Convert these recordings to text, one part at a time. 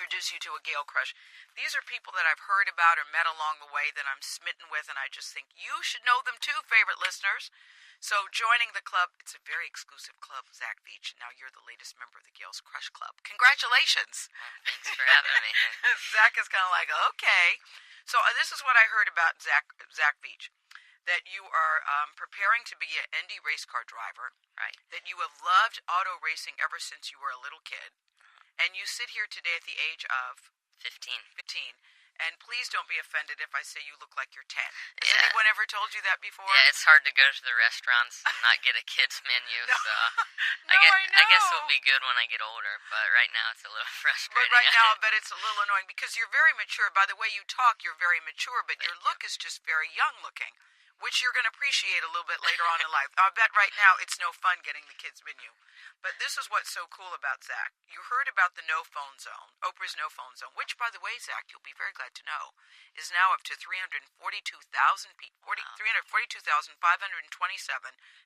introduce you to a Gayle crush. These are people that I've heard about or met along the way that I'm smitten with, and I just think you should know them too, favorite listeners. So joining the club, it's a very exclusive club, Zach Veach, and now you're the latest member of the Gayle's Crush Club. Congratulations. Well, thanks for having me. Zach is kind of like, okay. So this is what I heard about Zach Veach, that you are preparing to be an Indy race car driver. Right. That you have loved auto racing ever since you were a little kid. And you sit here today at the age of 15. And please don't be offended if I say you look like you're 10. Has Yeah. anyone ever told you that before? Yeah, it's hard to go to the restaurants and not get a kid's menu, No. so No, I know. I guess it'll be good when I get older, but right now it's a little frustrating. But right now, I bet it's a little annoying because you're very mature. By the way you talk, you're very mature, but your look is just very young looking, which you're going to appreciate a little bit later on in life. I bet right now it's no fun getting the kids' menu. But this is what's so cool about Zach. You heard about the no phone zone, Oprah's no phone zone, which, by the way, Zach, you'll be very glad to know, is now up to 342,000 people. 342,527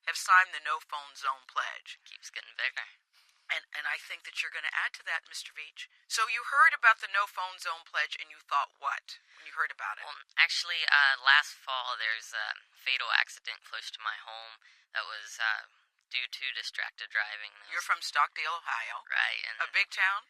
have signed the no phone zone pledge. Keeps getting bigger. And I think that you're going to add to that, Mr. Veach. So you heard about the no phone zone pledge, and you thought what when you heard about it? Well, actually, last fall there's a fatal accident close to my home that was due to distracted driving. You're from Stockdale, Ohio. Right. And a big town?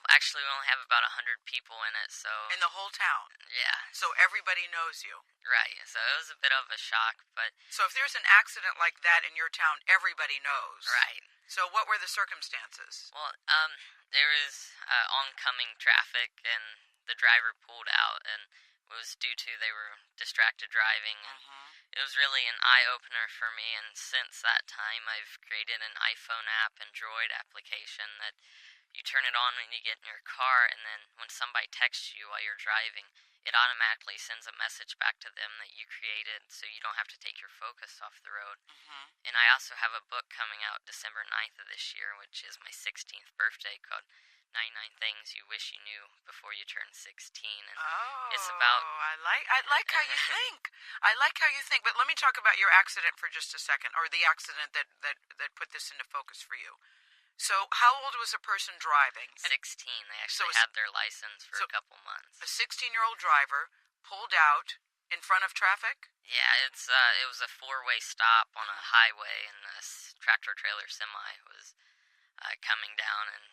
Actually, we only have about 100 people in it, so... In the whole town? Yeah. So everybody knows you? Right. So it was a bit of a shock, but... So if there's an accident like that in your town, everybody knows? Right. So what were the circumstances? Well, there was oncoming traffic, and the driver pulled out, and it was due to they were distracted driving. And it was really an eye-opener for me, and since that time I've created an iPhone app and Droid application that you turn it on when you get in your car, and then when somebody texts you while you're driving, it automatically sends a message back to them that you created, so you don't have to take your focus off the road. And I also have a book coming out December 9th of this year, which is my 16th birthday, called 99 Things You Wish You Knew Before You Turn 16. And it's about... I like how you think. I like how you think. But let me talk about your accident for just a second, or the accident that put this into focus for you. So how old was the person driving? 16. They actually had their license for a couple months. A 16-year-old driver pulled out in front of traffic? Yeah, it was a four-way stop on a highway, and this tractor-trailer semi was coming down, and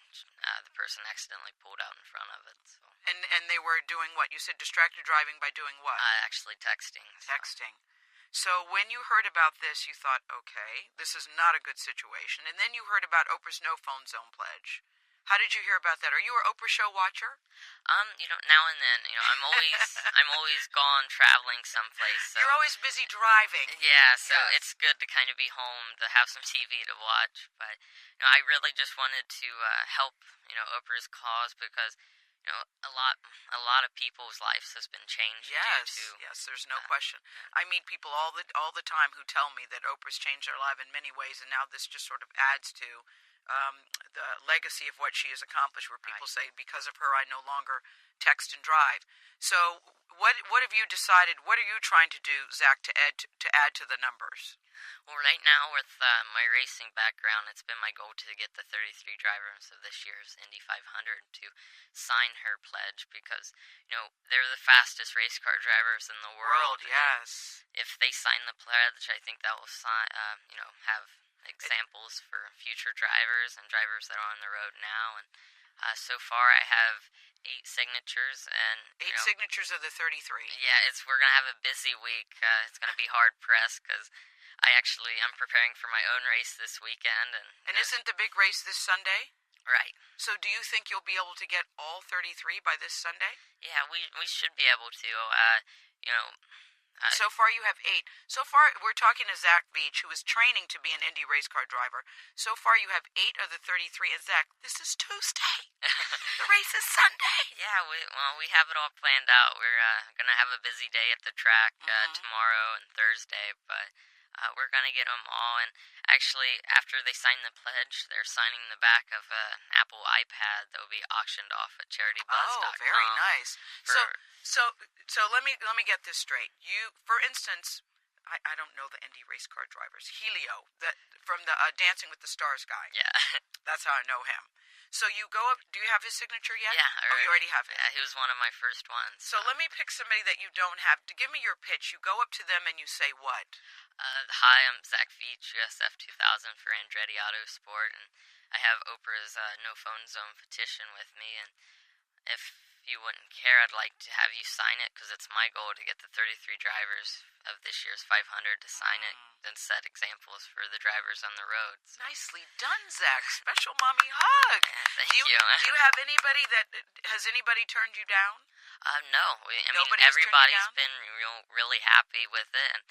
the person accidentally pulled out in front of it. So. And they were doing what? You said distracted driving by doing what? Actually texting. Texting. So when you heard about this, you thought, okay, this is not a good situation. And then you heard about Oprah's no phone zone pledge. How did you hear about that? Are you an Oprah show watcher? Now and then. I'm always gone traveling someplace. So. You're always busy driving. Yeah, so it's good to kind of be home to have some TV to watch. But I really just wanted to help Oprah's cause, because a lot of people's lives has been changed. Yes, there's no question. I meet people all the time who tell me that Oprah's changed their life in many ways, and now this just sort of adds to the legacy of what she has accomplished, where people say, because of her, I no longer text and drive. So what have you decided? What are you trying to do, Zach, to add to the numbers? Well, right now, with my racing background, it's been my goal to get the 33 drivers of this year's Indy 500 to sign her pledge, because, they're the fastest race car drivers in the world. Yes. If they sign the pledge, I think that will have examples for future drivers and drivers that are on the road now. And so far, I have 8 signatures, and 8 signatures of the 33. Yeah, we're gonna have a busy week. It's gonna be hard pressed, because I'm preparing for my own race this weekend. And isn't the big race this Sunday? Right. So do you think you'll be able to get all 33 by this Sunday? Yeah, we should be able to. So far you have 8. So far we're talking to Zach Veach, who is training to be an Indy race car driver. So far you have 8 of the 33. And Zach, this is Tuesday. The race is Sunday. Yeah, we have it all planned out. We're going to have a busy day at the track tomorrow and Thursday, but we're going to get them all. And actually, after they sign the pledge, they're signing the back of an Apple iPad that will be auctioned off at CharityBuzz.com. Oh, very nice. So let me get this straight. You, for instance, I don't know the Indy race car drivers. Helio, from the Dancing with the Stars guy. Yeah. That's how I know him. So you go up. Do you have his signature yet? Yeah. Oh, you already have it. Yeah, he was one of my first ones. So let me pick somebody that you don't have. To give me your pitch, you go up to them and you say what? Hi, I'm Zach Veach, USF 2000 for Andretti Autosport, and I have Oprah's No Phone Zone petition with me, and if you wouldn't care, I'd like to have you sign it, because it's my goal to get the 33 drivers of this year's 500 to sign it and set examples for the drivers on the road. So. Nicely done, Zach. Special mommy hug. Yeah, thank you. Do you have anybody has anybody turned you down? No. I mean, everybody's been really happy with it, and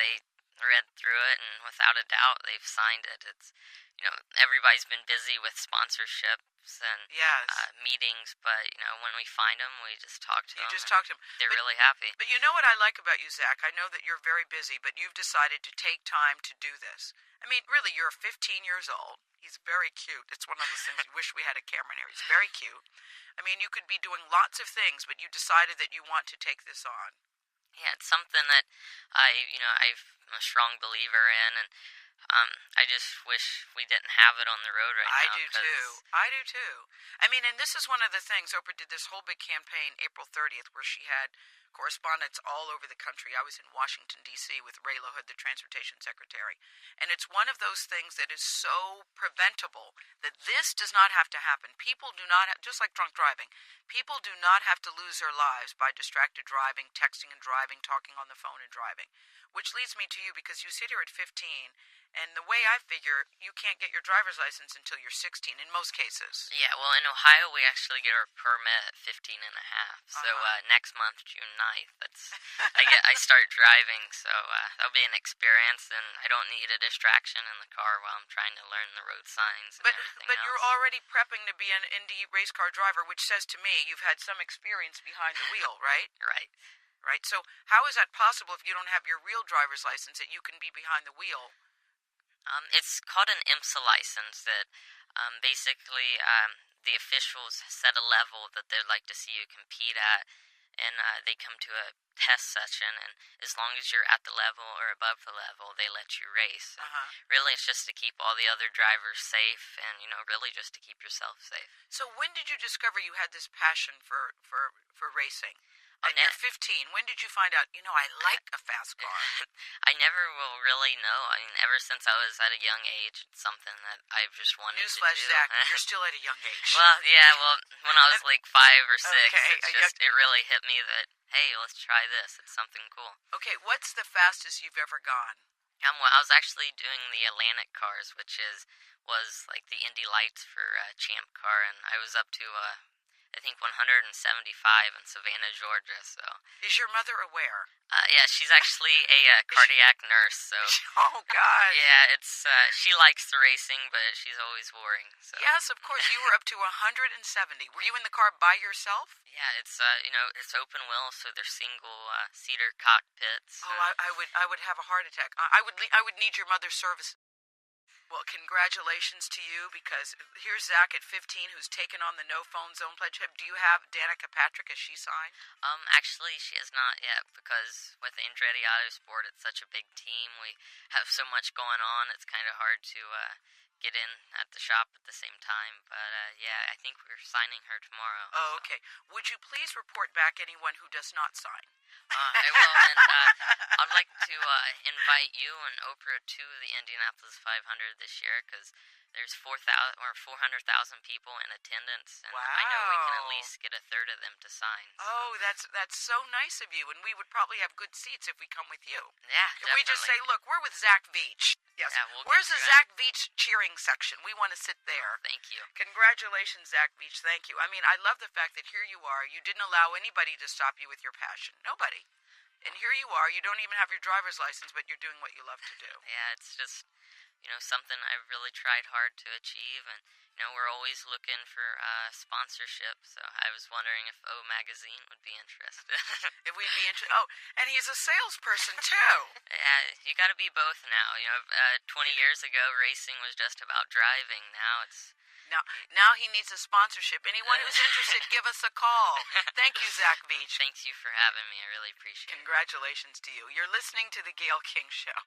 they read through it, and without a doubt, they've signed it. It's everybody's been busy with sponsorships and meetings, but when we find them, we just talk to them. You just talk to them. They're really happy. But you know what I like about you, Zach? I know that you're very busy, but you've decided to take time to do this. I mean, really, you're 15 years old. He's very cute. It's one of those things you wish we had a camera in here. He's very cute. I mean, you could be doing lots of things, but you decided that you want to take this on. Yeah, it's something that I'm a strong believer in, and I just wish we didn't have it on the road right now. I do too. I mean, and this is one of the things. Oprah did this whole big campaign April 30th where she had correspondents all over the country. I was in Washington, D.C. with Ray LaHood, the transportation secretary. And it's one of those things that is so preventable that this does not have to happen. People do not, just like drunk driving, people do not have to lose their lives by distracted driving, texting and driving, talking on the phone and driving. Which leads me to you, because you sit here at 15, and the way I figure, you can't get your driver's license until you're 16 in most cases. Yeah, well, in Ohio, we actually get our permit at 15 and a half. So next month, June 9th, I start driving. So that'll be an experience, and I don't need a distraction in the car while I'm trying to learn the road signs and everything But else. You're already prepping to be an Indy race car driver, which says to me you've had some experience behind the wheel, right? Right. So how is that possible if you don't have your real driver's license that you can be behind the wheel? It's called an IMSA license that basically the officials set a level that they'd like to see you compete at, and they come to a test session, and as long as you're at the level or above the level, they let you race. Really, it's just to keep all the other drivers safe, and really just to keep yourself safe. So when did you discover you had this passion for racing? You're 15. When did you find out, I like a fast car? I never will really know. I mean, ever since I was at a young age, it's something that I've just wanted to do. Newsflash, Zach, you're still at a young age. Well, when I was like 5 or 6, it really hit me that, hey, let's try this. It's something cool. Okay, what's the fastest you've ever gone? Well, I was actually doing the Atlantic cars, which was like the Indy Lights for Champ Car, and I was up to I think 175 in Savannah, Georgia. So is your mother aware? Yeah, she's actually a cardiac nurse. So oh God. Yeah, it's she likes the racing, but she's always worrying. So. Yes, of course. You were up to 170. Were you in the car by yourself? Yeah, it's it's open wheel, so they're single seater cockpits. Oh, I would have a heart attack. I would need your mother's service. Well, congratulations to you, because here's Zach at 15 who's taken on the No Phone Zone pledge. Do you have Danica Patrick? Has she signed? Actually, she has not yet, because with Andretti Autosport, it's such a big team. We have so much going on. It's kind of hard to get in at the shop at the same time. But yeah, I think we're signing her tomorrow. Oh, okay. Would you please report back anyone who does not sign? I will, and I'd like to invite you and Oprah to the Indianapolis 500 this year, because there's 400,000 people in attendance, and wow. I know we can at least get a third of them to sign. So. Oh, that's so nice of you, and we would probably have good seats if we come with you. Yeah, if we just say, look, we're with Zach Veach. Yes. Yeah, where's the Zach Veach cheering section? We want to sit there. Thank you. Congratulations, Zach Veach. Thank you. I mean, I love the fact that here you are. You didn't allow anybody to stop you with your passion. Nobody. And here you are. You don't even have your driver's license, but you're doing what you love to do. Yeah, it's just, something I've really tried hard to achieve. And, we're always looking for sponsorship. So I was wondering if O Magazine would be interested. If we'd be interested. Oh, and he's a salesperson, too. Yeah, you got to be both now. 20 years ago, racing was just about driving. Now it's... Now he needs a sponsorship. Anyone who's interested, give us a call. Thank you, Zach Veach. Thanks you for having me. I really appreciate it. Congratulations to you. You're listening to The Gayle King Show.